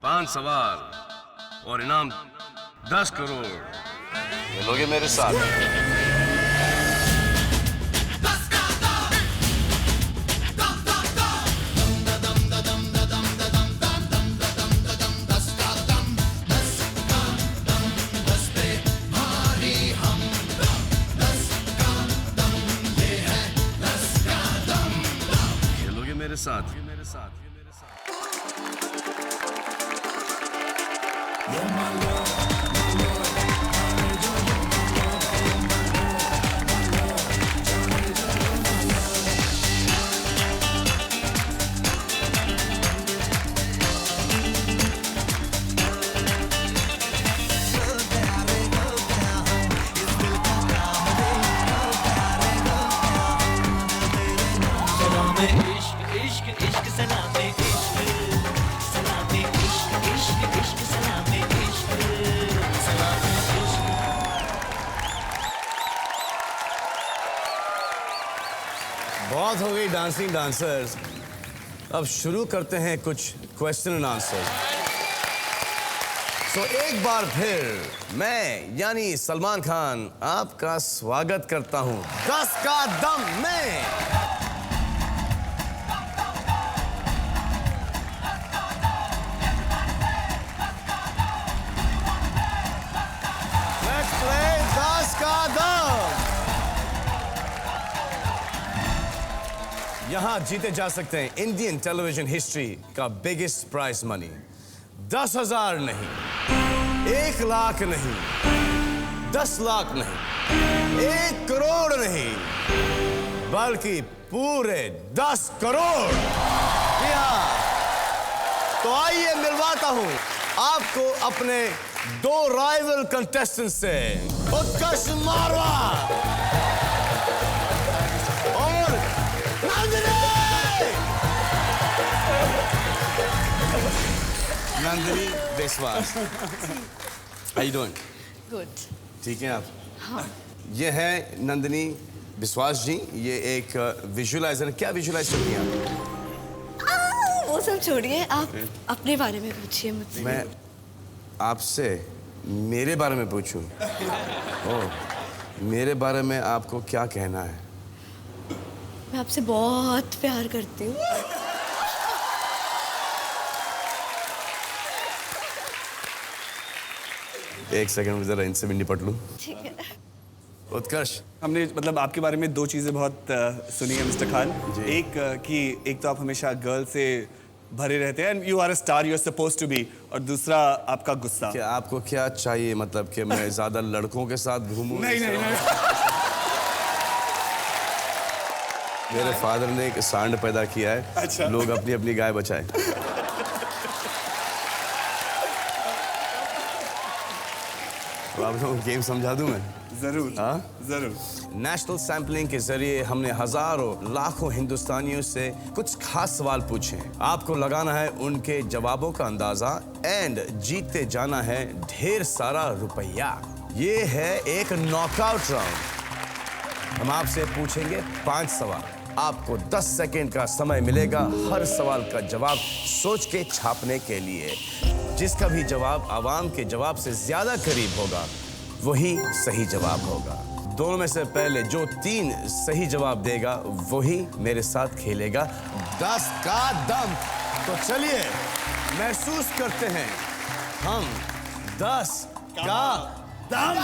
5 सवाल और इनाम 10 करोड़। खेलोगे मेरे साथ? खेलोगे मेरे साथ? बहुत हो गई डांसिंग डांसर्स, अब शुरू करते हैं कुछ क्वेश्चन एंड आंसर। तो एक बार फिर मैं यानी सलमान खान आपका स्वागत करता हूं 10 का दम में। Let's play 10 का दम। यहां जीते जा सकते हैं इंडियन टेलीविजन हिस्ट्री का बिगेस्ट प्राइज मनी। 10,000 नहीं, 1 लाख नहीं, 10 लाख नहीं, 1 करोड़ नहीं, बल्कि पूरे 10 करोड़। तो आइए मिलवाता हूं आपको अपने 2 राइवल कंटेस्टेंट से, उत्कर्ष मारवा और नंदिनी विश्वास। How you doing? Good. ठीक हैं आप? हाँ. ये है नंदिनी विश्वास जी, ये एक विजुअलाइजर। क्या विजुअलाइज करती हैं आप? वो सब छोड़िए, आप अपने बारे में पूछिए मुझसे। मैं आपसे मेरे बारे में पूछूं? ओह, मेरे बारे में आपको क्या कहना है? मैं आपसे बहुत प्यार करती हूँ। एक सेकंड में जरा इनसे भी निपट लूं। ठीक है। उत्कर्ष, हमने मतलब आपके बारे में 2 चीज़ें बहुत सुनी है मिस्टर खान। एक कि एक तो आप हमेशा गर्ल से भरे रहते हैं, and you are a star, you are supposed to be, और दूसरा आपका गुस्सा। क्या आपको क्या चाहिए, मतलब कि मैं ज्यादा लड़कों के साथ घूमूं? नहीं। मेरे फादर ने एक सांड पैदा किया है। अच्छा। लोग अपनी अपनी गाय बचाएं। तो आप लोगों को गेम समझा दूं मैं? जरूर। हाँ? जरूर। नेशनल सैंपलिंग के जरिए हमने हजारों लाखों हिंदुस्तानियों से कुछ खास सवाल पूछे हैं। आपको लगाना है उनके जवाबों का अंदाजा एंड जीते जाना है ढेर सारा रुपया। ये है एक नॉकआउट राउंड। हम आपसे पूछेंगे 5 सवाल। आपको 10 सेकेंड का समय मिलेगा हर सवाल का जवाब सोच के छापने के लिए। जिसका भी जवाब आवाम के जवाब से ज्यादा करीब होगा वही सही जवाब होगा। दोनों में से पहले जो 3 सही जवाब देगा वही मेरे साथ खेलेगा 10 का दम। तो चलिए महसूस करते हैं हम 10 का दम।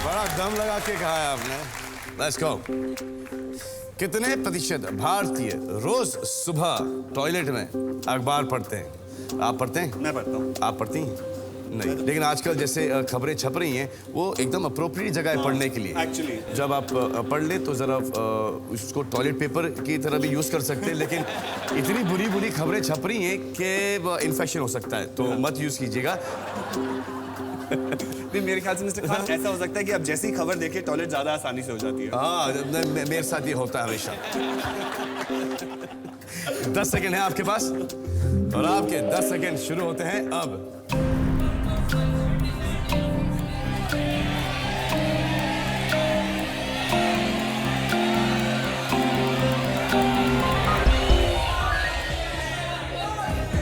बड़ा दम लगा के कहा है आपने। Let's go. कितने प्रतिशत भारतीय रोज सुबह टॉयलेट में अखबार पढ़ते हैं? आप पढ़ते हैं? मैं पढ़ता हूँ। आप पढ़ती हैं? नहीं, लेकिन आजकल जैसे खबरें छप रही हैं वो एकदम अप्रोप्रिएट जगह है पढ़ने के लिए। एक्चुअली जब आप पढ़ ले तो जरा उसको टॉयलेट पेपर की तरह भी यूज कर सकते हैं, लेकिन इतनी बुरी बुरी खबरें छप रही हैं कि इन्फेक्शन हो सकता है, तो मत यूज कीजिएगा। नहीं, मेरे ख्याल से मिस्टर खान ऐसा हो सकता है कि अब जैसी खबर देखे टॉयलेट ज्यादा आसानी से हो जाती है। हाँ, मेरे साथ ये होता है हमेशा। 10 सेकंड है आपके पास और आपके 10 सेकंड शुरू होते हैं अब।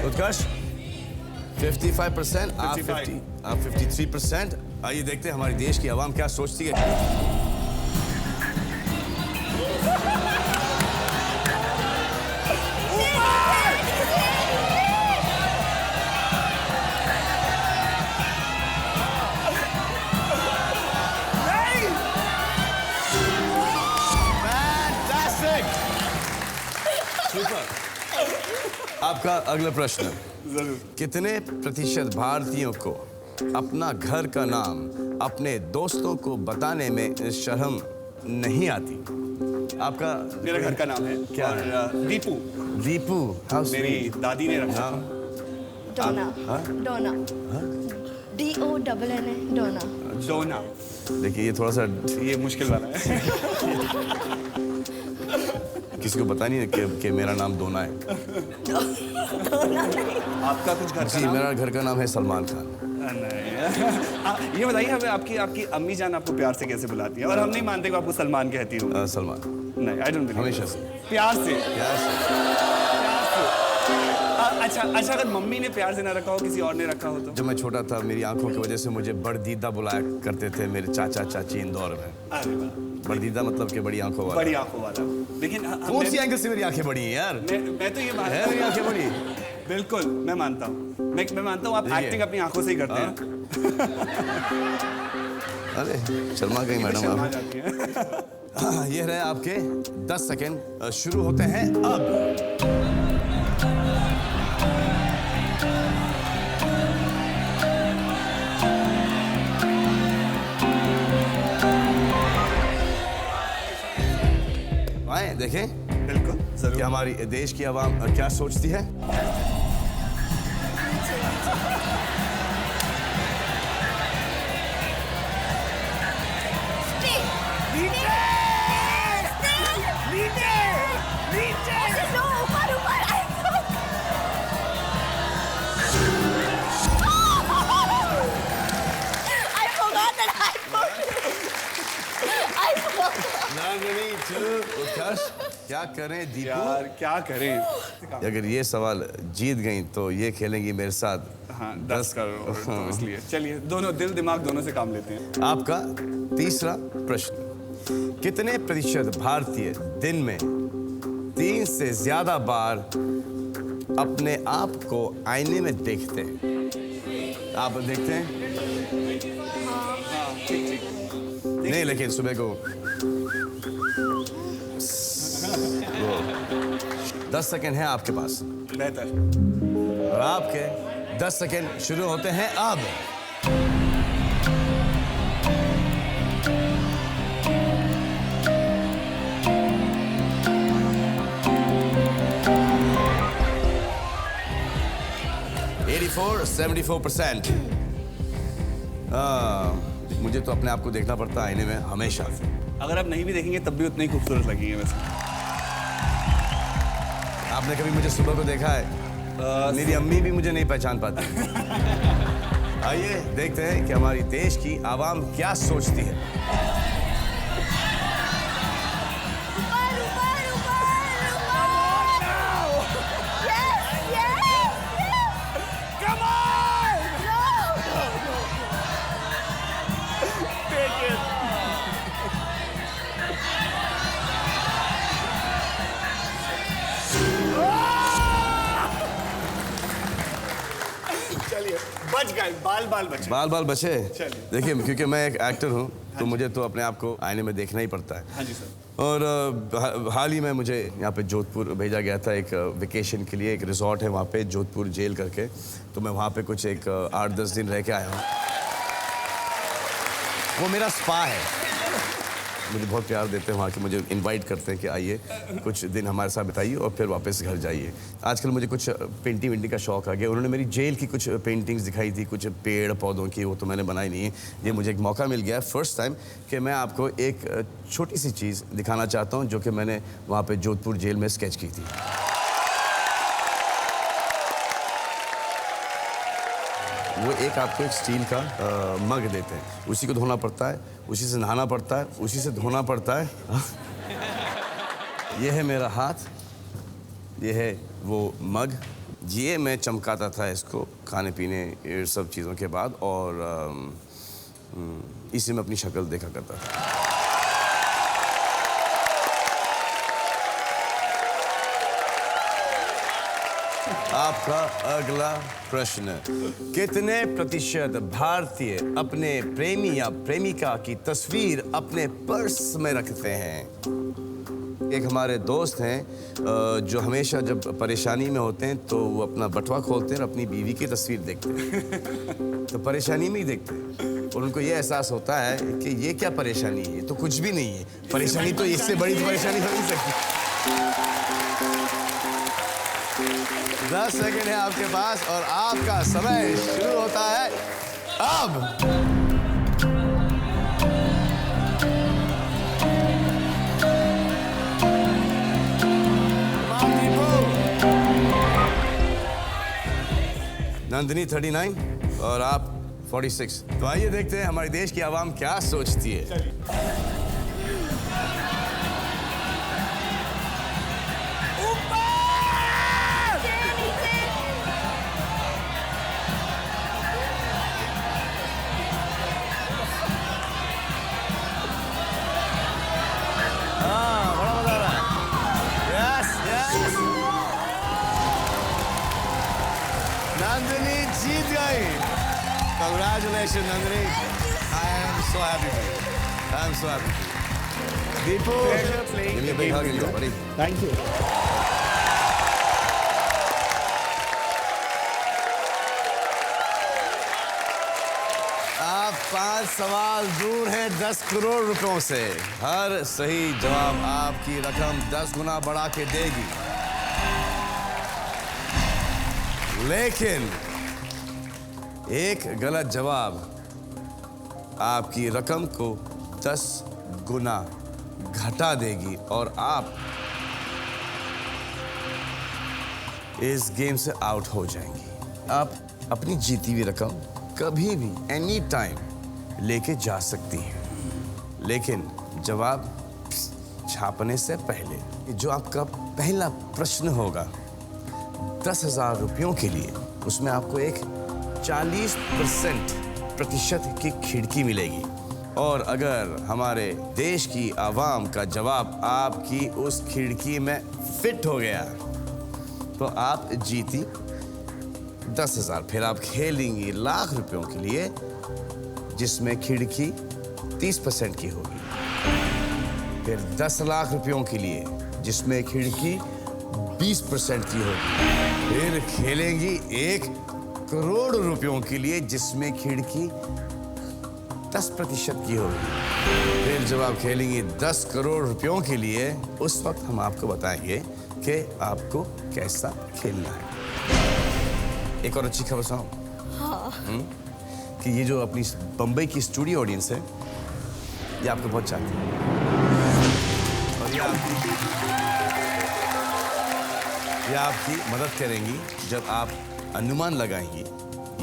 उत्कर्ष 55%, आप 55. 50, आप 53%। आइए देखते हैं हमारे देश की आवाम क्या सोचती है। सुपर। आपका अगला प्रश्न, जरूर। कितने प्रतिशत भारतीयों को अपना घर का नाम अपने दोस्तों को बताने में शर्म नहीं आती? आपका मेरा घर का नाम है क्या और दीपू दीपू, हाउ मेरी स्वीट। दादी ने रखा था। डोना हाँ? डोना DONN है डोना। डोना, देखिए ये थोड़ा सा ये मुश्किल वाला है। किसी को पता नहीं है कि मेरा नाम दोना है। आपका कुछ घर का जी नाम? मेरा घर का नाम है सलमान खान। नहीं। ये बताइए हमें, आपकी अम्मी जान आपको प्यार से कैसे बुलाती है? और हम नहीं मानते कि आपको सलमान कहती हूँ। सलमान, नहीं, आई डोंट बिलीव। हमेशा से प्यार से। प्यार से। अच्छा, अगर मम्मी ने प्यार से ना रखा हो, किसी और ने रखा हो तो? जब मैं छोटा था मेरी आंखों की वजह से मुझे बड़दीदा बुलाया करते थे मेरे चाचा चाची इंदौर में। अरे वाह, बड़दीदा मतलब कि बड़ी आंखों वाला। बड़ी आंखों वाला। लेकिन कौन सी एंगल से मेरी आंखें बड़ी हैं यार? मैं तो ये मानता है मेरी आंखें बड़ी? बिल्कुल, मैं मानता हूँ। मैं मानता हूँ आप देखिए। एक्टिंग अपनी आंखों से ही करते हैं। अरे शर्मा गई मैडम शर्मा आप। जाती हैं। ये रहे आपके 10 सेकेंड, शुरू होते हैं अब। आए देखें बिल्कुल, कि जरूर। हमारी देश की आवाम क्या सोचती है। उत्कर्ष, क्या करें दीपू? यार क्या करें? अगर ये सवाल जीत गई तो ये खेलेंगी मेरे साथ। हाँ, 10 करोड़ तो इसलिए चलिए, दोनों दिल दिमाग दोनों से काम लेते हैं। आपका तीसरा प्रश्न, कितने प्रतिशत भारतीय दिन में 3 से ज्यादा बार अपने आप को आईने में देखते हैं? आप देखते हैं? नहीं, लेकिन सुबह को 10 सेकेंड है आपके पास बेहतर। और आपके 10 सेकेंड शुरू होते हैं अब। (84, 74%) मुझे तो अपने आप को देखना पड़ता है आईने में हमेशा। अगर आप नहीं भी देखेंगे तब भी उतने ही खूबसूरत लगेंगे वैसे। आपने कभी मुझे सुबह को देखा है? मेरी अम्मी भी मुझे नहीं पहचान पाती। आइए देखते हैं कि हमारी देश की आवाम क्या सोचती है। चलिए, बच गए, बाल बचे। बाल बचे। चलिए। देखिए क्योंकि मैं एक एक्टर हूँ तो मुझे तो अपने आप को आईने में देखना ही पड़ता है। हाँ जी सर। और हाल ही में मुझे यहाँ पे जोधपुर भेजा गया था एक वेकेशन के लिए। एक रिजॉर्ट है वहाँ पे जोधपुर जेल करके, तो मैं वहाँ पे कुछ एक 8-10 दिन रह के आया हूँ। वो मेरा स्पा है। मुझे बहुत प्यार देते हैं वहाँ के, मुझे इनवाइट करते हैं कि आइए कुछ दिन हमारे साथ बिताइए और फिर वापस घर जाइए। आजकल मुझे कुछ पेंटिंग वेंटिंग का शौक आ गया। उन्होंने मेरी जेल की कुछ पेंटिंग्स दिखाई थी, कुछ पेड़ पौधों की, वो तो मैंने बनाई नहीं है। ये मुझे एक मौका मिल गया है फर्स्ट टाइम कि मैं आपको एक छोटी सी चीज़ दिखाना चाहता हूँ जो कि मैंने वहाँ पर जोधपुर जेल में स्केच की थी। वो एक आपको एक स्टील का मग देते हैं, उसी को धोना पड़ता है, उसी से नहाना पड़ता है, उसी से धोना पड़ता है। ये है मेरा हाथ, ये है वो मग, ये मैं चमकाता था इसको खाने पीने ये सब चीज़ों के बाद, और इसी में अपनी शक्ल देखा करता था। आपका अगला प्रश्न, कितने प्रतिशत भारतीय अपने प्रेमी या प्रेमिका की तस्वीर अपने पर्स में रखते हैं? एक हमारे दोस्त हैं जो हमेशा जब परेशानी में होते हैं तो वो अपना बटुआ खोलते हैं और अपनी बीवी की तस्वीर देखते हैं। तो परेशानी में ही देखते हैं और उनको ये एहसास होता है कि ये क्या परेशानी है, ये तो कुछ भी नहीं है, परेशानी तो इससे बड़ी परेशानी हो नहीं सकती। 10 सेकंड है आपके पास और आपका समय शुरू होता है अब। नंदिनी 39 और आप 46। तो आइए देखते हैं हमारे देश की आवाम क्या सोचती है। नंदिनी जीत गई। Congratulations, Nandini. I am so happy for you. I am so happy for you. Deepu, give me a big hug in your buddy. Thank you. आप 5 सवाल दूर हैं 10 करोड़ रुपयों से। हर सही जवाब आपकी रकम 10 गुना बढ़ा के देगी, लेकिन एक गलत जवाब आपकी रकम को 10 गुना घटा देगी और आप इस गेम से आउट हो जाएंगी। आप अपनी जीती हुई रकम कभी भी एनी टाइम लेके जा सकती हैं, लेकिन जवाब छापने से पहले जो आपका पहला प्रश्न होगा 10,000 रुपयों के लिए, उसमें आपको एक 40% की खिड़की मिलेगी। और अगर हमारे देश की आवाम का जवाब आपकी उस खिड़की में फिट हो गया तो आप जीती 10,000। फिर आप खेलेंगी लाख रुपयों के लिए, जिसमें खिड़की 30% की होगी। फिर 10 लाख रुपयों के लिए, जिसमें खिड़की 20% की होगी। फिर खेलेंगी 1 करोड़ रुपयों के लिए, जिसमें खिड़की 10% की होगी। फिर जब आप खेलेंगी 10 करोड़ रुपयों के लिए, उस वक्त हम आपको बताएंगे कि आपको कैसा खेलना है। एक और अच्छी खबर सुनाऊं? कि ये जो अपनी बम्बई की स्टूडियो ऑडियंस है, ये आपको बहुत चाहती है और ये आपकी मदद करेंगी। जब आप अनुमान लगाएंगी,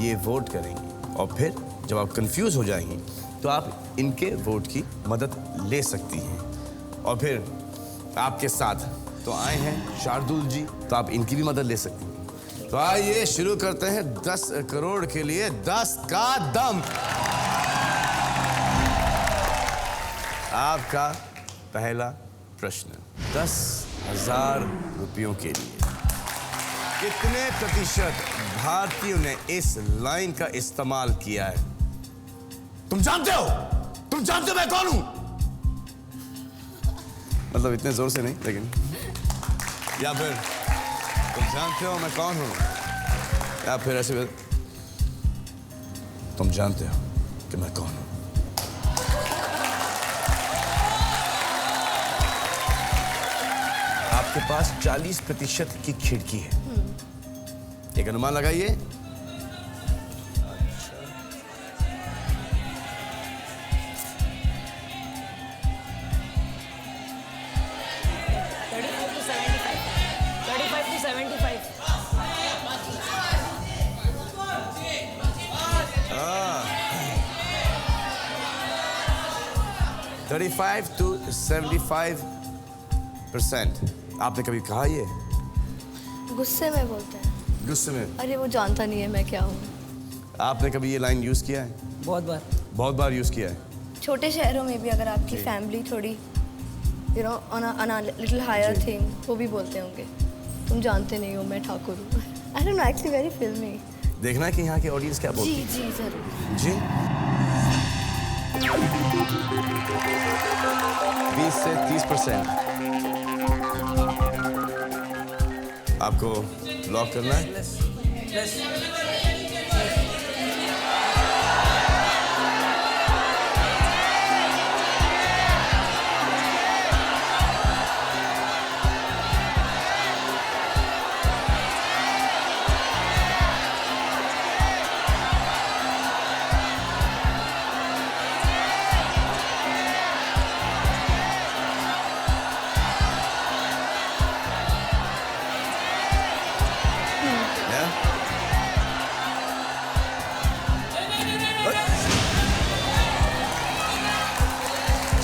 ये वोट करेंगी, और फिर जब आप कंफ्यूज हो जाएंगी तो आप इनके वोट की मदद ले सकती हैं। और फिर आपके साथ तो आए हैं शार्दुल जी, तो आप इनकी भी मदद ले सकती हैं। तो आइए शुरू करते हैं 10 करोड़ के लिए 10 का दम। आपका पहला प्रश्न, 10,000 रुपयों के लिए कितने प्रतिशत भारतीयों ने इस लाइन का इस्तेमाल किया है? तुम जानते हो मैं कौन हूं? मतलब इतने जोर से नहीं, लेकिन या फिर तुम जानते हो मैं कौन हूं, या फिर ऐसे तुम जानते हो कि मैं कौन हूं। आपके पास 40% की खिड़की है। एक अनुमान लगाइए। हाँ, 35 to 75%। आपने कभी कहा ये? गुस्से में बोलते हैं। गुस्से में? अरे वो जानता नहीं है मैं क्या हूँ। आपने कभी ये लाइन यूज़ किया है? बहुत बार। बहुत बार यूज़ किया है। छोटे शहरों में भी अगर आपकी फैमिली थोड़ी you know on a little higher thing, वो भी बोलते होंगे तुम जानते नहीं हो मैं ठाकुर हूँ। I don't know, actually very फिल्मी। देखना है कि यहाँ के ऑडियंस क्या बोलती जी है। जी जरूर। जी 20 से 30% आपको लॉक करना है। प्लस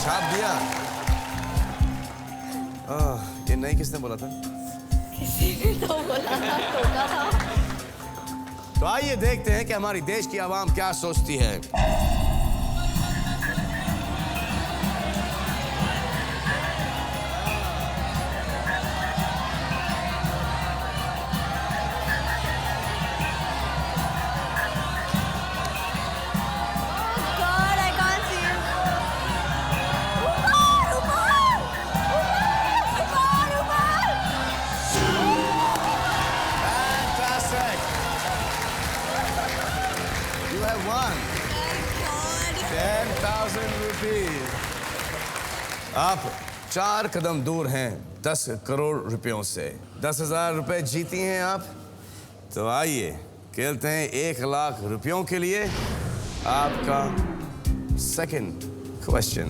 छाप दिया। ये नहीं किसने बोला था? किसी ने तो बोला था, टोका था। तो आइए देखते हैं कि हमारी देश की आवाम क्या सोचती है। God, I can't see it. ऊपर! Fantastic! You have won 10,000 rupees. आप 4 कदम दूर हैं 10 करोड़ रुपयों से। 10,000 रुपए जीती हैं आप। तो आइए खेलते हैं 1 लाख रुपयों के लिए। आपका सेकंड क्वेश्चन,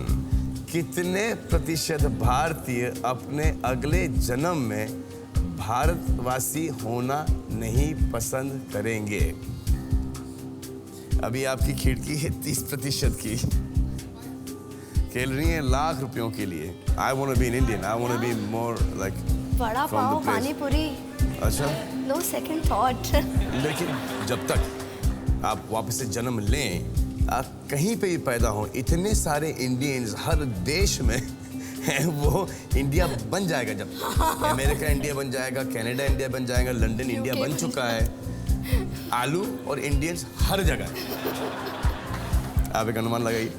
कितने प्रतिशत भारतीय अपने अगले जन्म में भारतवासी होना नहीं पसंद करेंगे? अभी आपकी खिड़की है 30% की। खेल रही हैं लाख रुपयों के लिए। I want to be in Indian, I want to be more like vada pav, pani puri, अच्छा। No second thought. लेकिन जब तक आप वापस से जन्म लें, आप कहीं पे भी पैदा हो, इतने सारे इंडियंस हर देश में हैं, वो इंडिया बन जाएगा। जब अमेरिका इंडिया बन जाएगा, कनाडा इंडिया बन जाएगा, लंदन इंडिया बन चुका है। आलू और इंडियंस हर जगह। आप एक अनुमान लगाइए।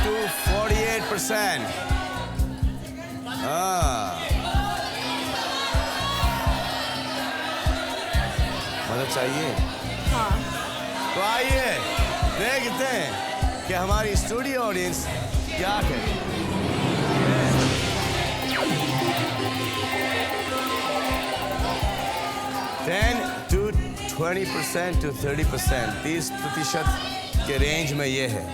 to 48%. मदद चाहिए? हाँ। तो आइए देखते हैं कि हमारी स्टूडियो ऑडियंस क्या कहे। to 20% to 30%, 30% के रेंज में ये है।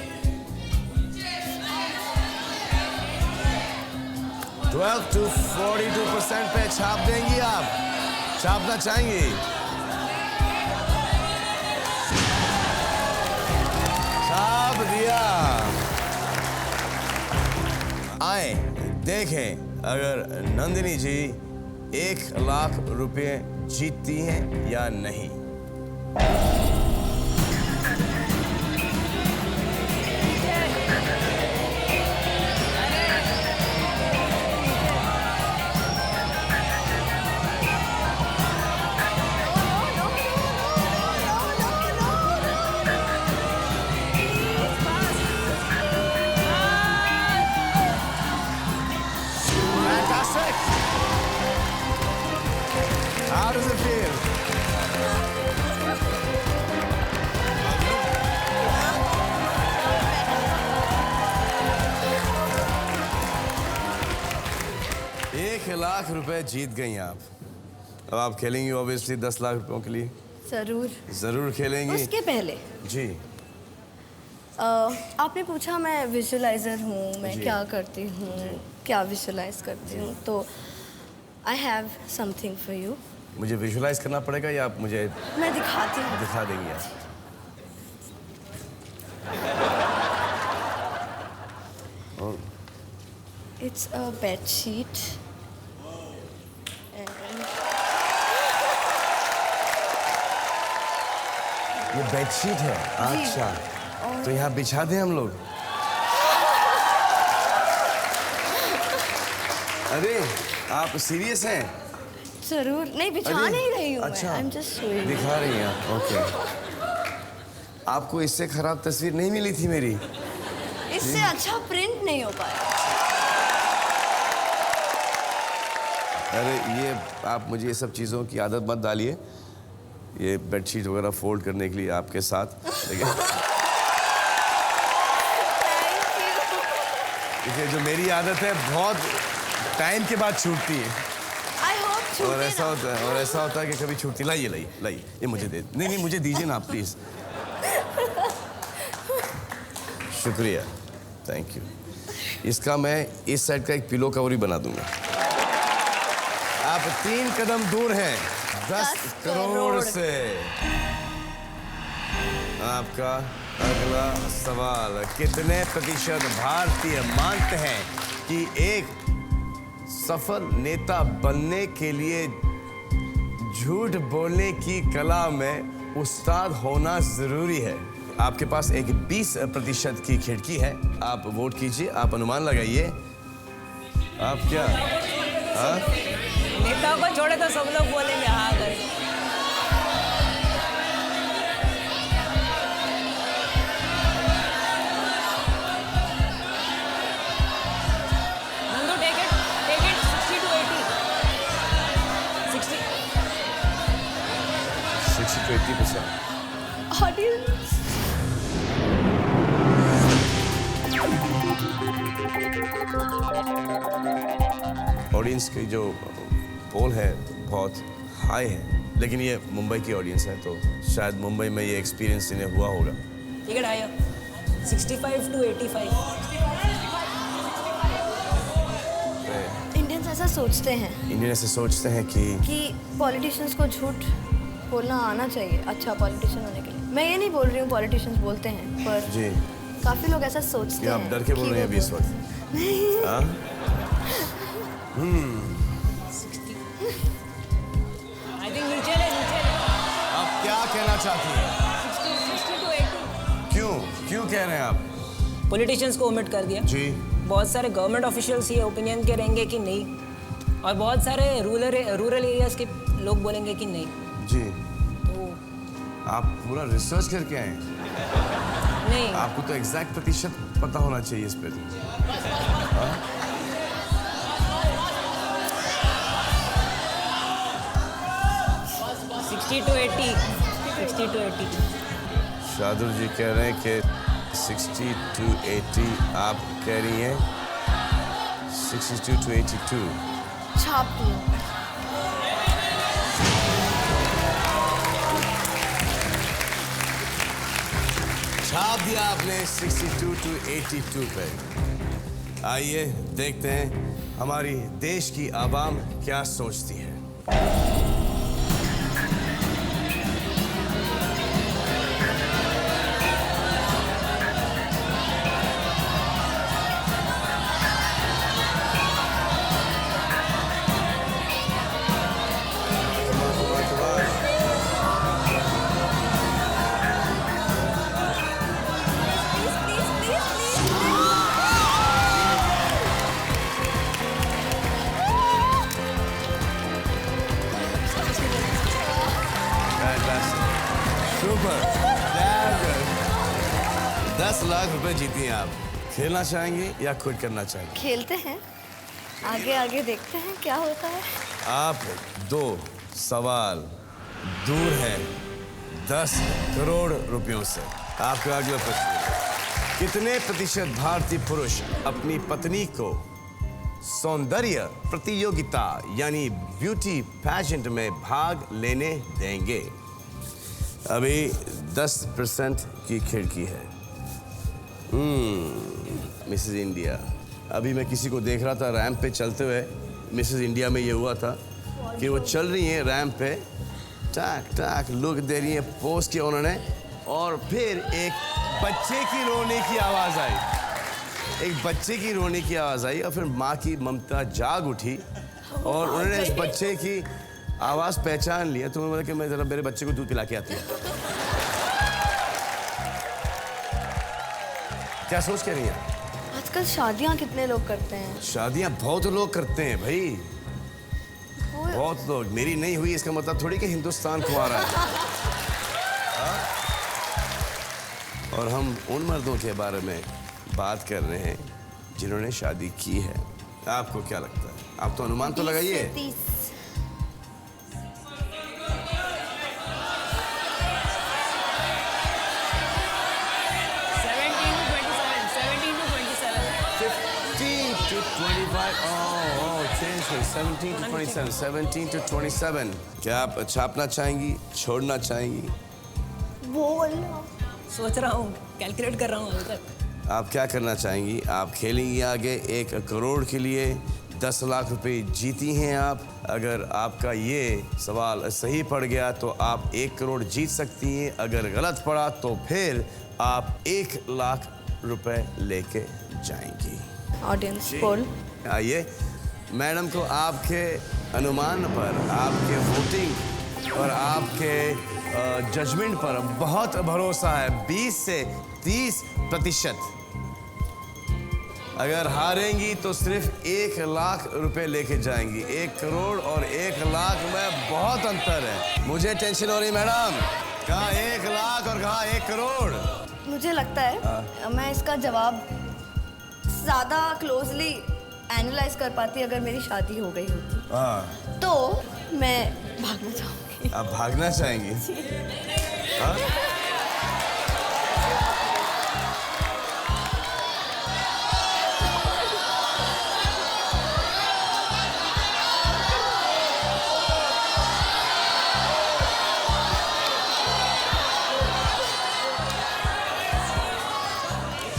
12 to 42% पे छाप देंगी आप? छापना चाहेंगी? छाप दिया। आए देखें अगर नंदिनी जी 1 लाख रुपए जीतती हैं या नहीं। Fantastic! How does it feel? एक लाख रुपए जीत गई आप। अब आप खेलेंगी ऑब्वियसली 10 लाख रुपयों के लिए। जरूर खेलेंगी। उसके पहले जी आपने पूछा मैं विजुअलाइजर हूँ, मैं जी। क्या करती हूँ, क्या विजुअलाइज करती हूँ। तो I have something for you. मुझे विजुलाइज करना पड़ेगा या आप मुझे मैं दिखाती हूँ. दिखा देंगी आप? It's a bed sheet. ये बेडशीट है. अच्छा, तो यहाँ बिछा दें हम लोग. अरे आप सीरियस हैं? जरूर नहीं बिछा अरे, नहीं रही हूँ. अच्छा, I'm just showing you. दिखा रही हैं आप. ओके. आपको इससे खराब तस्वीर नहीं मिली थी मेरी. इससे अच्छा प्रिंट नहीं हो पाया. अरे ये आप मुझे ये सब चीज़ों की आदत मत डालिए. ये बेडशीट वगैरह फोल्ड करने के लिए आपके साथ. देखिए जो मेरी आदत है बहुत टाइम के बाद छूटती है. I hope छूटे और ऐसा ना. होता है कि कभी छूटती. लाइए ये मुझे दे. नहीं मुझे दीजिए ना प्लीज. शुक्रिया. Thank you. इसका मैं इस साइड का एक पिलो कवर ही बना दूंगा. आप 3 कदम दूर हैं 10 करोड़ से. आपका अगला सवाल. कितने प्रतिशत भारतीय मानते हैं कि एक सफल नेता बनने के लिए झूठ बोलने की कला में उस्ताद होना जरूरी है? आपके पास एक 20% की खिड़की है. आप वोट कीजिए. आप अनुमान लगाइए. आप क्या नेताओं को छोड़े तो सब लोग बोलेंगे हाँ कर. Nandu take it 60 to 80. 60 to 80%. Audience. Audience की जो पोल है बहुत हाई है. लेकिन ये मुंबई की ऑडियंस है तो शायद मुंबई में ये एक्सपीरियंस इन्हें हुआ होगा. Take it higher. 65 to 85. Indians ऐसा सोचते हैं इंडियन ऐसे सोचते हैं कि पॉलिटिशियंस को झूठ बोलना आना चाहिए अच्छा पॉलिटिशियन होने के लिए. मैं ये नहीं बोल रही हूँ पॉलिटिशियंस बोलते हैं पर जी काफी लोग ऐसा सोचते कि हैं. आप डर के बोल रहे हैं अभी इस वक्त. हाँ? I think नीचे ले. आप क्या कहना चाहती हैं? 60 to 80. क्यों कह रहे हैं आप? पॉलिटिशियंस को ओमिट कर दिया. जी बहुत सारे गवर्नमेंट ऑफिशियल्स ये ओपिनियन के रहेंगे कि नहीं और बहुत सारे रूरल एरियाज के लोग बोलेंगे कि नहीं. जी तो आप पूरा रिसर्च करके आए हैं. नहीं आपको तो एग्जैक्ट प्रतिशत पता होना चाहिए इस पे. 60 to 80. 60 to 80. शादुल जी कह रहे हैं कि 60 to 80. आप कह रही हैं 62 to 82. छाप लो. छाप दिया आपने 62 to 82 पे. आइए देखते हैं हमारी देश की आवाम क्या सोचती है. सुपर. 10 लाख रुपए जीती हैं आप. खेलना चाहेंगे या क्विट करना चाहेंगे? खेलते हैं. आगे आगे देखते हैं क्या होता है. आप 2 सवाल दूर हैं 10 करोड़ रुपयों से. आपका अगला प्रश्न. कितने प्रतिशत भारतीय पुरुष अपनी पत्नी को सौंदर्य प्रतियोगिता यानी ब्यूटी पैजेंट में भाग लेने देंगे? अभी 10% की खिड़की है. Mrs India. अभी मैं किसी को देख रहा था रैंप पे चलते हुए मिसेस इंडिया में ये हुआ था कि वो चल रही हैं रैंप पे, टाक टाक लुक दे रही है, पोज किया उन्होंने, और फिर एक बच्चे की रोने की आवाज़ आई, एक बच्चे की रोने की आवाज़ आई, और फिर माँ की ममता जाग उठी और उन्होंने इस बच्चे की आवाज़ पहचान लिया। तो उन्होंने बोला कि मैं ज़रा मेरे बच्चे को दूध पिला के आती हूँ। क्या सोच के रही हैं? आजकल शादियां कितने लोग करते हैं? शादियां बहुत लोग करते हैं भाई, बहुत लोग। मेरी नहीं हुई इसका मतलब थोड़ी कि हिंदुस्तान को आ रहा है। हाँ? और हम उन मर्दों के बारे में बात कर रहे हैं जिन्होंने शादी की है। आपको क्या लगता है? आप तो अनुमान तो लगाइए। 30 to 25. Oh, change it. 17 to 27. 17 to 27. क्या आप छापना चाहेंगी, छोड़ना चाहेंगी? बोल। सोच रहा हूँ, कैलकुलेट कर रहा हूँ अभी तक। आप क्या करना चाहेंगी? आप खेलेंगी आगे 1 करोड़ के लिए, 10 लाख रुपए जीती हैं आप। अगर आपका ये सवाल सही पड़ गया तो आप 1 करोड़ जीत सकती हैं। अगर गलत पड़ा तो फिर आप 1 लाख रुपए लेके जाएंगी। Audience poll. आइए, मैडम को आपके अनुमान पर, आपके वोटिंग और आपके जजमेंट पर बहुत भरोसा है। 20 से 30%। अगर हारेंगी तो सिर्फ 1 लाख रुपए लेके जाएंगी। 1 करोड़ और 1 लाख में बहुत अंतर है। मुझे टेंशन हो रही मैडम, कहाँ 1 लाख और कहाँ 1 करोड़। मुझे लगता है मैं इसका जवाब ज़्यादा क्लोजली एनालाइज कर पाती अगर मेरी शादी हो गई होती। हाँ, तो मैं भागना चाहूँगी। आप भागना चाहेंगी? हाँ?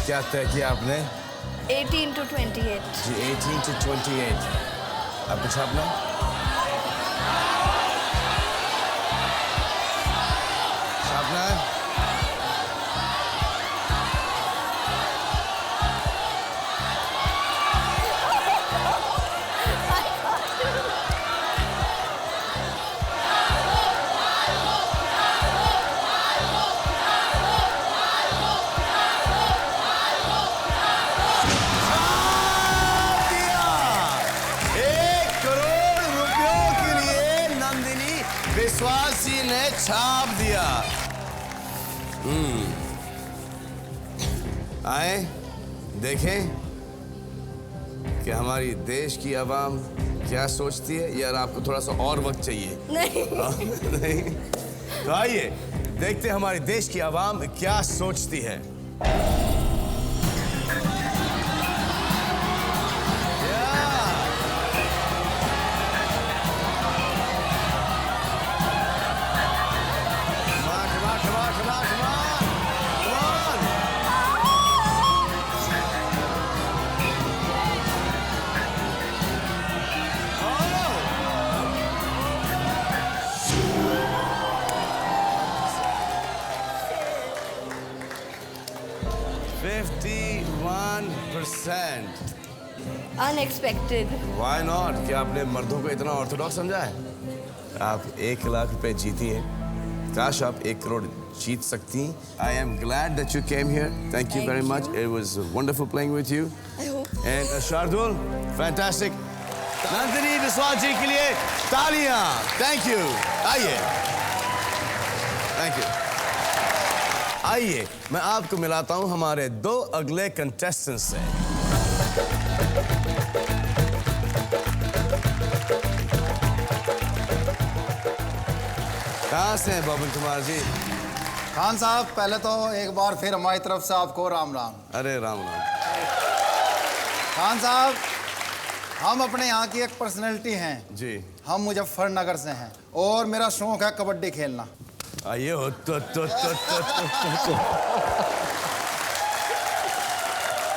क्या तय किया आपने? 18 to 28. Ji, 18 to 28। आपको छापना? छापना है? विश्वासी ने छाप दिया। आए देखें कि हमारी देश की आवाम क्या सोचती है। यार आपको थोड़ा सा और वक्त चाहिए? नहीं। नहीं, तो आइए देखते हैं हमारे देश की आवाम क्या सोचती है। अनएक्सपेक्टेड। Why not? क्या आपने मर्दों को इतना ऑर्थोडॉक्स समझा है? आप 1 लाख रुपए जीती हैं। काश आप 1 करोड़ जीत सकती हैं। I am glad that you came here. Thank you very much. It was wonderful playing with you. I hope. And Shardul, fantastic. Nandini Biswal जी के लिए तालियां। Thank you. आइए। Thank you. आइए मैं आपको मिलाता हूं हमारे 2 अगले कंटेस्टेंट्स से। कहाँ से हैं बबन कुमार जी? खान साहब, पहले तो एक बार फिर हमारी तरफ से आपको राम राम। अरे राम राम। खान साहब, हम अपने यहाँ की एक पर्सनैलिटी हैं जी। हम मुजफ्फरनगर से हैं और मेरा शौक है कबड्डी खेलना। आइए हो तो।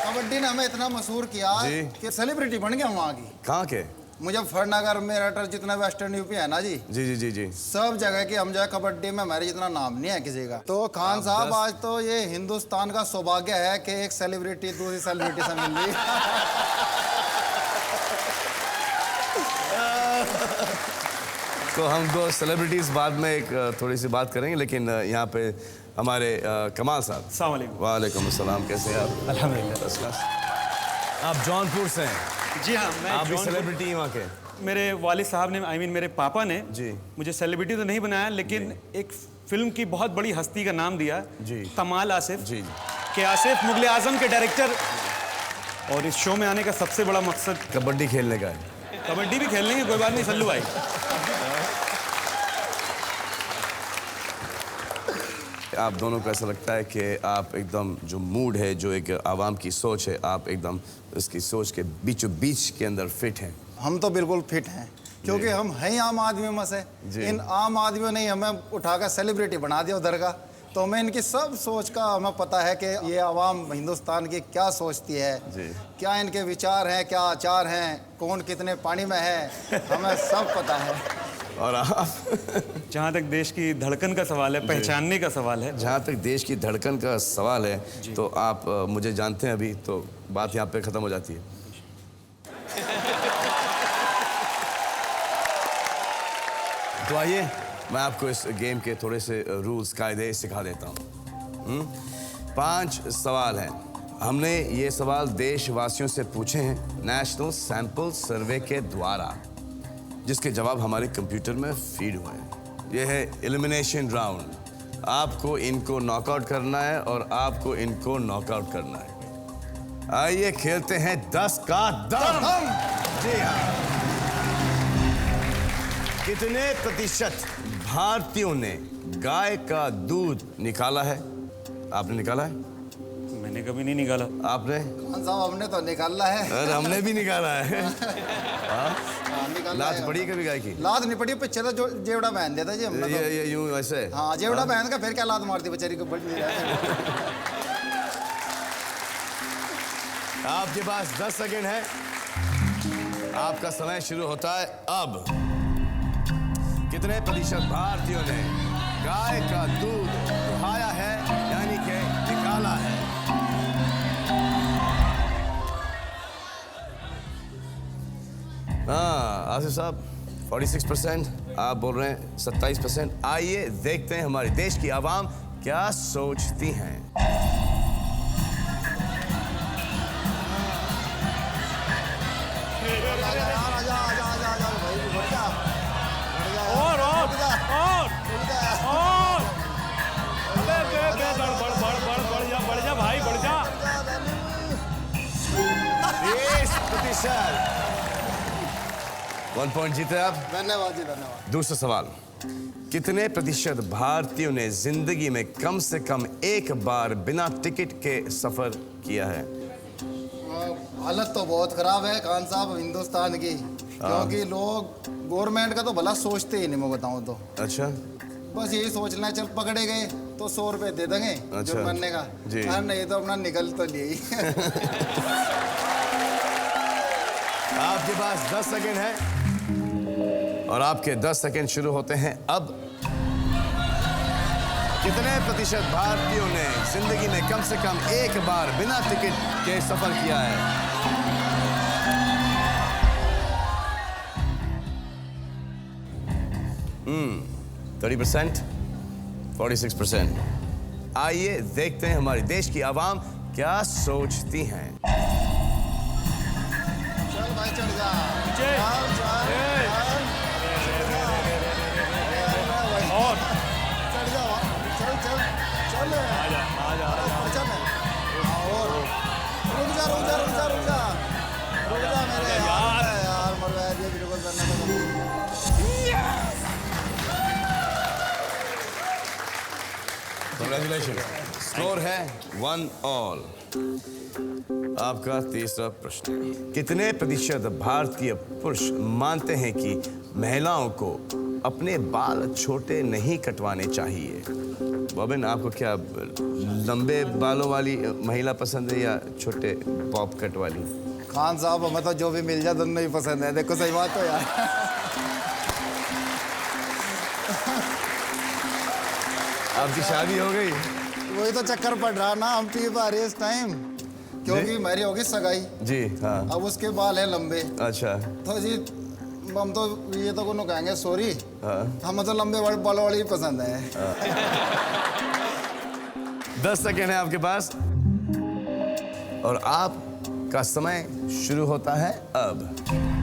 कबड्डी ने हमें इतना मशहूर किया जी। कि सेलिब्रिटी बन गया वहाँ की। कहाँ के? मुजफ्फरनगर मेरठ जितना वेस्टर्न यूपी है ना जी, जी जी जी जी। सब जगह की हम जो है कबड्डी में हमारे जितना नाम नहीं है किसी का। तो खान साहब आज तो ये हिंदुस्तान का सौभाग्य है कि एक सेलिब्रिटी दूसरी सेलिब्रिटी से मिल रही। तो हम दो सेलिब्रिटीज बाद में एक थोड़ी सी बात करेंगे, लेकिन यहाँ पे हमारे कमाल साहब। अस्सलाम वालेकुम। वालेकुम अस्सलाम, कैसे हैं आप? अल्हम्दुलिल्लाह। First class. आप जौनपुर से हैं? जी हाँ, मैं आप भी जौनपुर- सेलिब्रिटी वहाँ के? मेरे वालिद साहब ने, आई मीन मेरे पापा ने जी। मुझे सेलिब्रिटी तो नहीं बनाया, लेकिन एक फिल्म की बहुत बड़ी हस्ती का नाम दिया जी। कमाल आसिफ जी। के आसिफ मुगल आजम के डायरेक्टर। और इस शो में आने का सबसे बड़ा मकसद कबड्डी खेलने का है। कबड्डी भी खेल लेंगे, कोई बात नहीं सल्लू भाई। आप दोनों को ऐसा लगता है कि आप एकदम जो मूड है, जो एक आवाम की सोच है, आप एकदम उसकी सोच के बीचों बीच के अंदर फिट हैं? हम तो बिल्कुल फिट हैं, क्योंकि हम हैं ही आम आदमियों में से। जी। इन आम आदमियों ने ही हमें उठाकर सेलिब्रिटी बना दिया उधर का। तो हमें इनकी सब सोच का हमें पता है कि ये आवाम हिंदुस्तान की क्या सोचती है, जी। क्या इनके विचार हैं, क्या आचार हैं, कौन कितने पानी में है, हमें सब पता है। और आप? जहाँ तक देश की धड़कन का सवाल है, पहचानने का सवाल है, जहाँ तक देश की धड़कन का सवाल है, तो आप मुझे जानते हैं अभी, तो बात यहाँ पे ख़त्म हो जाती है। तो आइए मैं आपको इस गेम के थोड़े से रूल्स कायदे सिखा देता हूँ। 5 सवाल हैं। हमने ये सवाल देशवासियों से पूछे हैं नेशनल सैंपल सर्वे के द्वारा, जिसके जवाब हमारे कंप्यूटर में फीड हुए हैं। ये है एलिमिनेशन राउंड। आपको इनको नॉकआउट करना है और आपको इनको नॉकआउट करना है। आइए खेलते हैं 10 का दम। जी हाँ। कितने प्रतिशत भारतीयों ने गाय का दूध निकाला है? आपने निकाला है? मैंने कभी नहीं निकाला। आपने? खान साहब हमने तो निकाला है। अरे हमने भी निकाला है। हाँ, निकाला लात है। पड़ी कभी गाय की? लात नहीं पड़ी, पीछे तो जो जेवड़ा पहन देता जी हमने तो। ये यूं वैसे? हाँ, जेवड़ा पहन का फिर क्या लात मारती बेचारी को, बड़ी नहीं रहती। आपके पास 10 सेकंड है। आपका समय शुरू होता है अब। कितने प्रतिशत भारतीयों ने गाय का दूध खाया है, यानी कि निकाला है? हाँ, आसिफ साहब 46%, आप बोल रहे हैं 27%। आइए देखते हैं हमारे देश की आवाम क्या सोचती हैं। बढ़ जा भाई, बढ़ जा। 30%। 1 पॉइंट जीते आप। धन्यवाद जी, धन्यवाद। दूसरा सवाल, कितने प्रतिशत भारतीयों ने जिंदगी में कम से कम एक बार बिना टिकट के सफर किया है? हालत तो बहुत खराब है खान साहब हिंदुस्तान की, क्योंकि लोग गवर्नमेंट का तो भला सोचते ही नहीं, मैं बताऊं तो। अच्छा। बस यही सोच लें, चल पकड़े गए तो 100 रुपए दे देंगे अच्छा। जुर्माने का। जी। और नहीं तो अपना निकल तो लिए ही। आपके पास 10 सेकंड है और आपके 10 सेकंड शुरू होते हैं अब। कितने प्रतिशत भारतीयों ने जिंदगी में कम से कम एक बार बिना टिकट के सफर किया है? हम्म, 30%, 46%। आइए देखते हैं हमारे देश की आवाम क्या सोचती हैं। चल भाई चढ़ जा। नीचे। चल, चल, ए। चल। और चढ़ जा, चल चल चल। आजा, आजा, आजा। चल। हाँ, और रुक जा, रुक जा, रुक जा, रुक जा, रुक जा मेरे यार मर गया ये बिल्कुल करना था। Congratulations. स्कोर है 1-all। आपका तीसरा प्रश्न, कितने प्रतिशत भारतीय पुरुष मानते हैं कि महिलाओं को अपने बाल छोटे नहीं कटवाने चाहिए? बॉबिन, आपको क्या लंबे बालों वाली महिला पसंद है या छोटे बॉब कट वाली? खान साहब हमें तो जो भी मिल जाए दोनों ही पसंद है। देखो सही बात तो यार। आपकी शादी हो गई? वही तो चक्कर पड़ रहा ना, हम टीवी पर आ रही है इस टाइम, क्योंकि मेरी होगी सगाई। जी हाँ। अब उसके बाल हैं लंबे, अच्छा। तो जी हम तो ये तो कोनो कहेंगे सॉरी, हाँ। हमें तो लंबे बाल वाली ही पसंद है। 10 सेकेंड है आपके पास और आपका समय शुरू होता है अब। हाँ।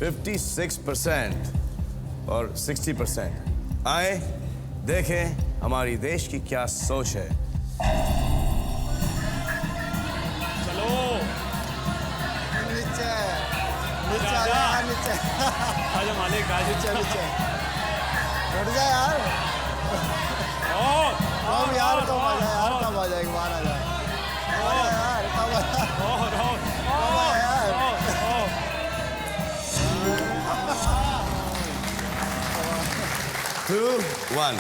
56% और 60%। आए देखें हमारी देश की क्या सोच है। नीचे नीचे आ जा, नीचे आजा मालिक आज नीचे नीचे हट जा यार। अब यार कब आ जाए यार, कब आ जाए, एक बार आ जाए यार, कब आ यार। 2, 1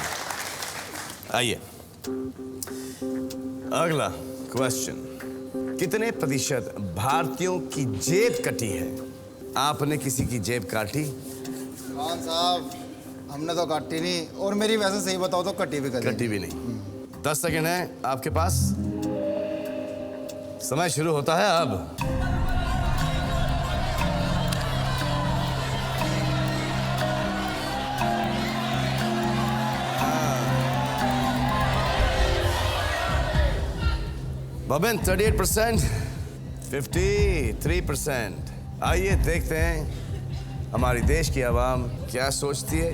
आइए। अगला क्वेश्चन, कितने प्रतिशत भारतीयों की जेब कटी है? आपने किसी की जेब काटी? खान साहब हमने तो काटी नहीं, और मेरी वैसे सही बताओ तो कटी भी कटी भी नहीं। 10 सेकेंड है आपके पास, समय शुरू होता है अब। बबिन 38%, 53%। आइए देखते हैं हमारी देश की आवाम क्या सोचती है।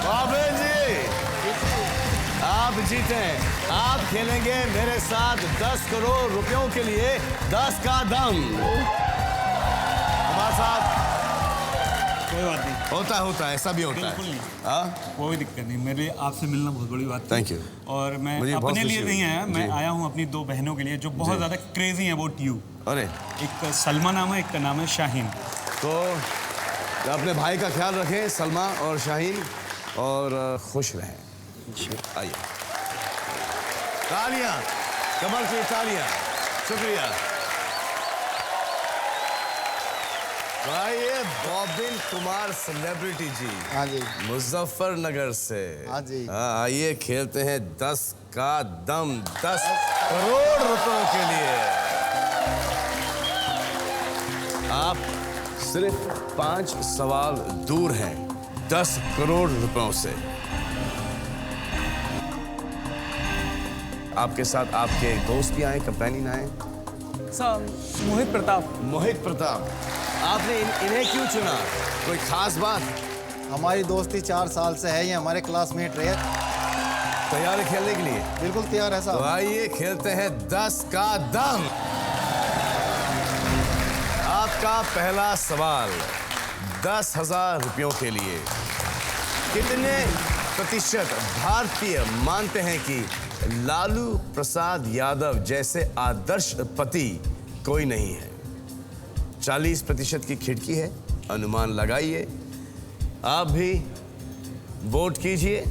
बाबिन जी, आप जीते हैं। आप खेलेंगे मेरे साथ 10 करोड़ रुपयों के लिए 10 का दम। हमारे साथ कोई बात नहीं, होता है, ऐसा भी होता बिल्कुल है। नहीं। हाँ, कोई दिक्कत नहीं, मेरे लिए आपसे मिलना बहुत बड़ी बात है। Thank you. और मैं मुझे बहुत अपने खुशी लिए हुई। नहीं आया, मैं जी। आया हूँ अपनी 2 बहनों के लिए जो बहुत ज़्यादा क्रेजी हैं अबाउट यू। अरे एक सलमा नाम है, एक का नाम है शाहीन। तो अपने भाई का ख्याल रखें, सलमा और शाहीन, और खुश रहें। आइए, तालियां, कमर की तालियां। शुक्रिया। तो आइए बॉबिन कुमार सेलिब्रिटी जी, हाँ जी, मुजफ्फरनगर से। हाँ जी। आइए खेलते हैं 10 का दम, 10 करोड़ रुपयों के लिए। आप सिर्फ 5 सवाल दूर हैं 10 करोड़ रुपयों से। आपके साथ आपके दोस्त भी आए, कंपेनियन आए। मोहित प्रताप। मोहित प्रताप, आपने इन्हें क्यों चुना? कोई खास बात? हमारी दोस्ती 4 साल से है, ये हमारे क्लासमेट रहे। तैयार है खेलने के लिए? बिल्कुल तैयार है तो साहब। आइए खेलते हैं 10 का दम। आपका पहला सवाल 10,000 रुपयों के लिए। कितने प्रतिशत भारतीय मानते हैं कि लालू प्रसाद यादव जैसे आदर्श पति कोई नहीं है? 40% की खिड़की है, अनुमान लगाइए। आप भी वोट कीजिए।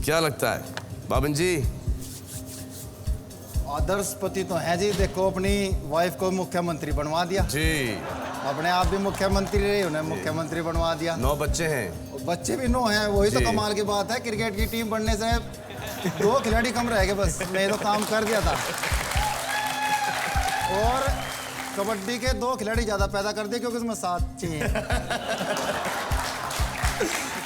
क्या लगता है बाबन जी? आदर्श पति तो है जी, देखो अपनी वाइफ को मुख्यमंत्री बनवा दिया, जी। अपने आप भी मुख्यमंत्री रहे, उन्हें मुख्यमंत्री बनवा दिया। 9 बच्चे हैं। बच्चे भी 9 हैं, वही तो जी। कमाल की बात है। क्रिकेट की टीम बनने से 2 खिलाड़ी कम रह गए, बस मैं तो काम कर दिया था। और कबड्डी के 2 खिलाड़ी ज्यादा पैदा कर दिए, क्योंकि उसमें 7 चाहिए।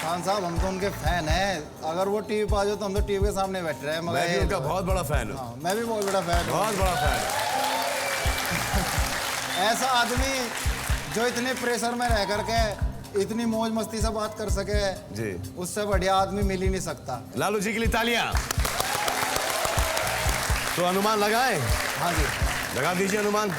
खान साहब हम तो उनके फैन हैं, अगर वो टीवी पर आ जाओ तो हम तो टीवी के सामने बैठ रहे हैं। मगर मैं भी उनका बहुत बड़ा फैन हूँ। हाँ, मैं भी बहुत बड़ा फैन हूँ। बहुत बड़ा फैन हूँ। ऐसा आदमी जो इतने प्रेशर में रह करके इतनी मौज मस्ती से बात कर सके जी, उससे बढ़िया आदमी मिल ही नहीं सकता। लालू जी के लिए तालियां। तो अनुमान लगाएं। हाँ जी। लगा दीजिए अनुमान।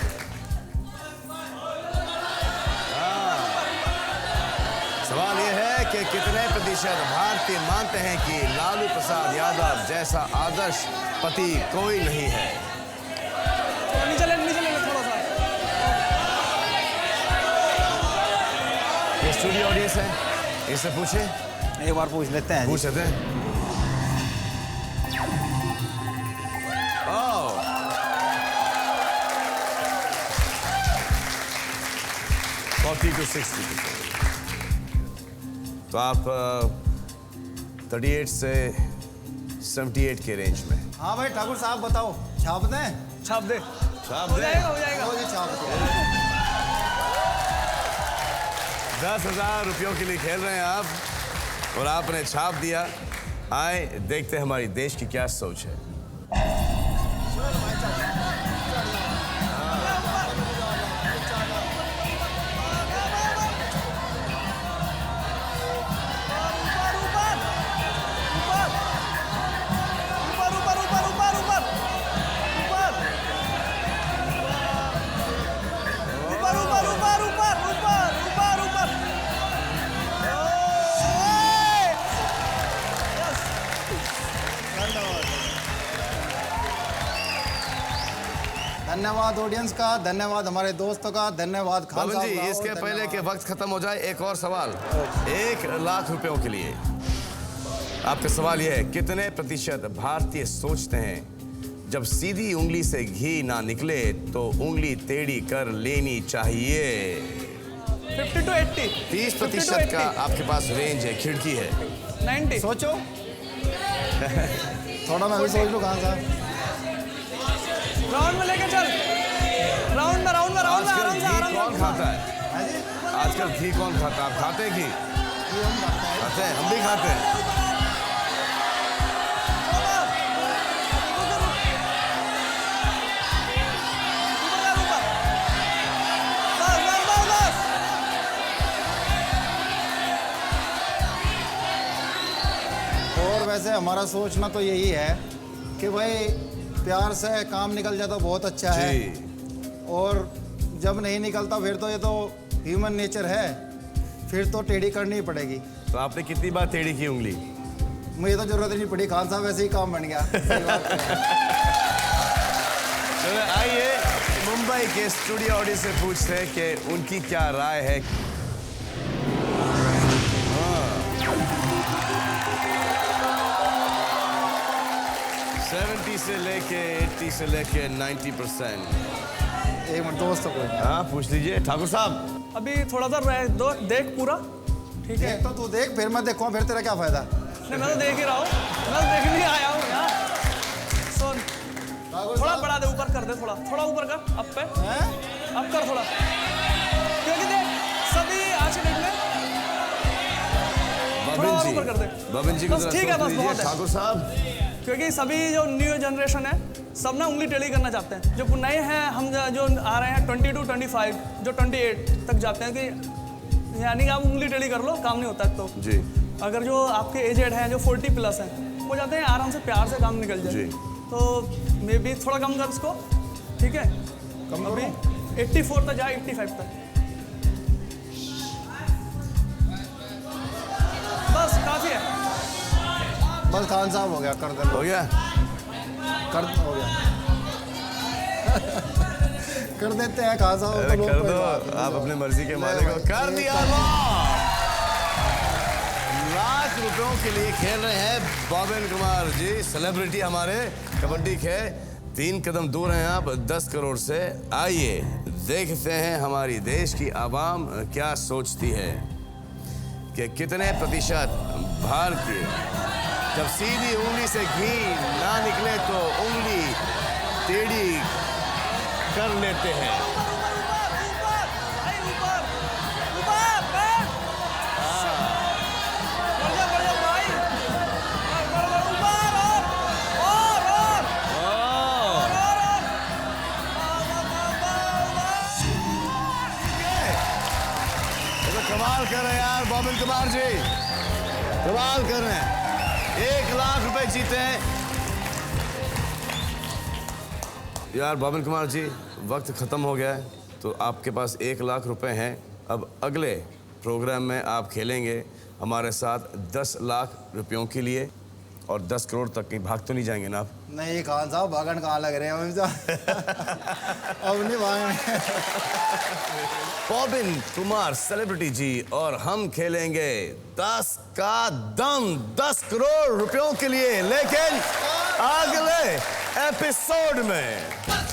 सवाल यह है कि कितने प्रतिशत भारतीय मानते हैं कि लालू प्रसाद यादव जैसा आदर्श पति कोई नहीं है। नीचे ले थोड़ा सा। ये स्टूडियो ऑडियंस है, इससे पूछे, एक बार पूछ लेते हैं। पूछ लेते हैं। 40 to 60। तो आप 38 से 78 के रेंज में। हाँ भाई ठाकुर साहब बताओ, छाप दें? छाप दे। छाप हो दे। जाएगा हो जाएगा। लो जी छाप दो। 10,000 रुपयों के लिए खेल रहे हैं आप और आपने छाप दिया। आए देखते हैं हमारी देश की क्या सोच है। धन्यवाद ऑडियंस का, धन्यवाद हमारे दोस्तों का, धन्यवाद खान बाबन साहब जी, का, इसके और पहले कि धन्यवाद। वक्त खत्म हो जाए, एक और सवाल 1 लाख रुपयों के लिए। आपका सवाल यह है, कितने प्रतिशत भारतीय सोचते हैं जब सीधी उंगली से घी ना निकले तो उंगली टेढ़ी कर लेनी चाहिए? 50 to 80। 30% का आपके पास रेंज है, खिड़की है। 90। सोचो थोड़ा, मैं भी सोच लूँ खान साहब। राउंड में लेके चल। राउंड में आजकल आराम से घी आराम कौन से। खाता है? हाँ जी, आजकल घी कौन खाता है? आप खाते हैं घी? ये हम करते हैं। खाते हैं, हम भी खाते हैं। और वैसे हमारा सोचना तो यही है कि भाई प्यार से काम निकल जाए तो बहुत अच्छा है, जी, और जब नहीं निकलता फिर तो ये तो ह्यूमन नेचर है, फिर तो टेढ़ी करनी ही पड़ेगी। तो आपने कितनी बार टेढ़ी की उंगली? मुझे तो जरूरत ही नहीं पड़ी खान साहब, वैसे ही काम बन गया। सही बात है। चलो आइए मुंबई के स्टूडियो ऑडियंस से पूछते हैं कि उनकी क्या राय है। 70 से लेके 80 से लेके 90%। एक मिनट दोस्तों को हाँ पूछ लीजिए ठाकुर साहब। अभी थोड़ा सा दो देख पूरा, ठीक है? देख तो तू देख, फिर मैं देखूँ, फिर तेरा क्या फायदा? नहीं मैं तो देख ही रहा हूँ, मैं तो देखने ही आया हूँ यार। सुन, थोड़ा बढ़ा दे, ऊपर कर दे, थोड़ा ऊपर कर, अप पे, अप कर थोड़ा, क्योंकि देख सभी आज के डेट में थोड़ा और ऊपर कर दे। बबिन जी को बस जरा ठीक है, सोच बस लीजिए, बहुत है। ठाकुर साहब। क्योंकि सभी जो न्यू जनरेशन है सब ना उंगली टेढ़ी करना चाहते हैं। जो नए हैं, हम जो आ रहे हैं 20 to 25, जो 28 तक जाते हैं कि यानी कि आप उंगली टेढ़ी कर लो, काम नहीं होता है। तो जी अगर जो आपके एजेड हैं, जो 40+ हैं, वो जाते हैं आराम से प्यार से काम निकल जाए। जी। तो मे बी थोड़ा कम कर इसको, ठीक है? अभी 84 तक जाए, 85 तक, बस काफ़ी है। बस खान साहब हो गया, कर दे, हो गया। हो गया। कर देते हैं खान साहब। अरे तो कर कोई दो, बात नहीं, आप लो। अपने मर्जी के मालिक हो। भाई, कर ये दिया कर- लाख रुपयों के लिए खेल रहे हैं बॉबिन कुमार जी, सेलिब्रिटी हमारे कबड्डी के। 3 कदम दूर हैं आप 10 करोड़ से। आइए देखते हैं हमारी देश की आवाम क्या सोचती है कि कितने प्रतिशत भारतीय जब सीधी उंगली से घी ना निकले तो उंगली टेढ़ी कर लेते हैं। कमाल कर रहे हैं यार बॉबिन कुमार जी, कमाल कर रहे हैं। 1 लाख रुपए जीते हैं। यार बॉबिन कुमार जी, वक्त ख़त्म हो गया है, तो आपके पास 1 लाख रुपए हैं। अब अगले प्रोग्राम में आप खेलेंगे हमारे साथ 10 लाख रुपयों के लिए, और 10 करोड़ तक कहीं भाग तो नहीं जाएंगे ना आप? नहीं खान साहब, भागन कहाँ लग रहे हैं अभी तो। अब नहीं भागने। बॉबिन कुमार सेलिब्रिटी जी और हम खेलेंगे 10 का दम 10 करोड़ रुपयों के लिए, लेकिन अगले एपिसोड में।